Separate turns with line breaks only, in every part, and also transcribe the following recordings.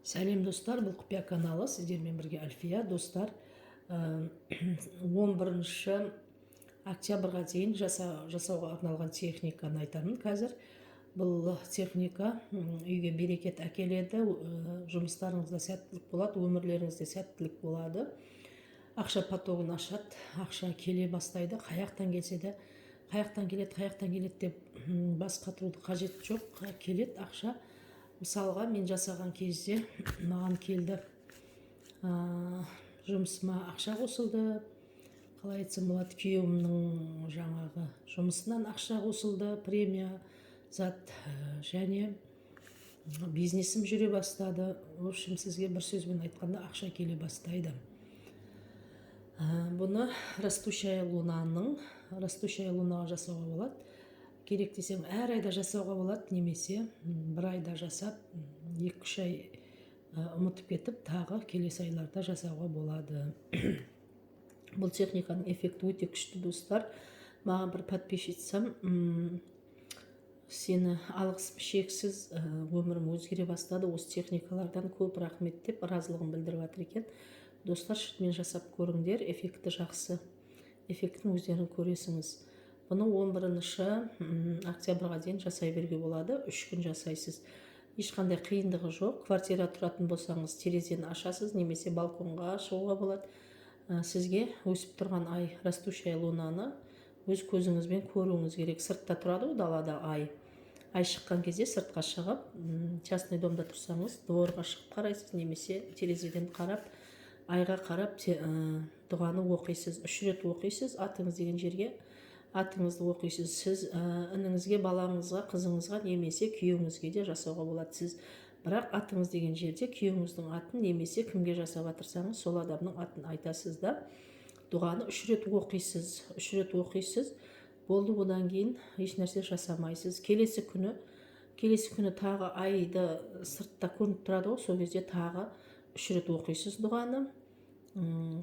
Сәлем достар, бұл құпия каналы, сіздермен бірге Альфия. Достар, 11 октябрьға дейін жасауға арналған техниканы айтамын. Қазір бұл техника үйге берекет әкеледі, жұмыстарыңызда сәттілік болады, өмірлеріңізде сәттілік болады. Ақша потогын ашады, ақша келе бастайды. Қаяқтан келсе де, қаяқтан келеді деп бас қатыруды қажет жоқ, келеді ақша. Мысалға, мен жасаған кезде маған келді, жұмысыма ақша қосылды, қалай айтсам болады, күйеуімнің жаңағы жұмысынан ақша қосылды, премия зат, және бизнесім жүре бастады. В общем, сізге бір сөзбен айтқанда ақша келе бастайды. Бұны растущая лунаға жасауға болады. Керек десем, әр айда жасауға болады, немесе бір айда жасап, 2-3 ай ұмытып кетіп, тағы келесі айларда жасауға болады. Бұл техниканың эффекті өте күшті, достар. Маған бір подписчицам, сені алғысым шексіз, өмірім өзгере бастады, осы техникалардан көп рахмет деп разылығын білдіріп жатыр екен. Достар, шынымен жасап көріңдер, эффекті жақсы. Эффектін өздерің көресіңіз. Бұны 11 октябрьға дейін жасай беруге болады. 3 күн жасайсыз. Ешқандай қиындығы жоқ. Квартира тұратын болсаңыз, терезені ашасыз, немесе балконға шығуға болады. Сізге өсіп тұрған ай, растущая лунаны өз көзіңізбен көруіңіз керек. Сыртта тұрады, далада ай. Ай шыққан кезде сыртқа шығып, частный домда тұрсаңыз, дворға шығып қарайсыз, немесе терезеден қарап, айға қарап дұғаны оқисыз. 3 рет оқисыз, атыңыз деген жерге атыңызды оқисыз. Сіз ініңізге, балаңызға, қызыңызға, немесе күйеуіңізге де жасауға болады. Сіз бірақ атыңыз деген жерде күйеуіңіздің атын, немесе кімге жасап жатырсаңыз, сол адамның атын айтасыз да, дұғаны 3 рет оқисыз. 3 рет оқисыз. Болды, одан кейін еш нәрсе жасамайсыз. Келесі күні тағы айды сыртта көрініп тұрады ғой, сол кезде тағы 3 рет оқисыз дұғаны.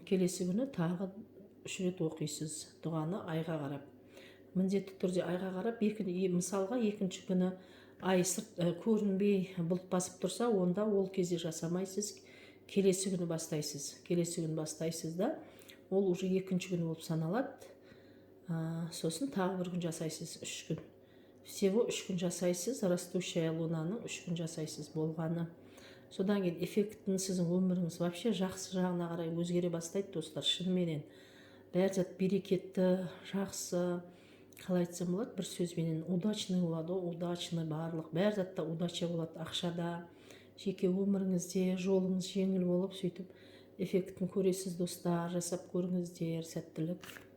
Келесі күні тағы 3 рет оқисыз дұғаны айға қарап. Міндетті түрде айға қарап, мысалға екінші күні ай көрінбей бұлт басып тұрса, онда ол кезде жасамайсыз. Келесі күні бастайсыз да, ол уже екінші күні болып саналады. Сосын тағы бір күн жасайсыз, 3 күн. Всего 3 күн жасайсыз, растущая лунаның 3 күн жасайсыз болғаны. Содан кейін эффектін сіздің өміріңіз вообще жақсы жағына қарай өзгере бастайды, достар. Шынымен бәр зат берекетті, жақсы, қалай айтсам болады, бір сөзбенен удачный болады, удачный барлық, бәр затта удача болады, ақшада, жеке өміріңізде жолыңыз жеңіл болып, сөйтіп эффектін көресіз, достар. Жасап көріңіздер, сәттілік.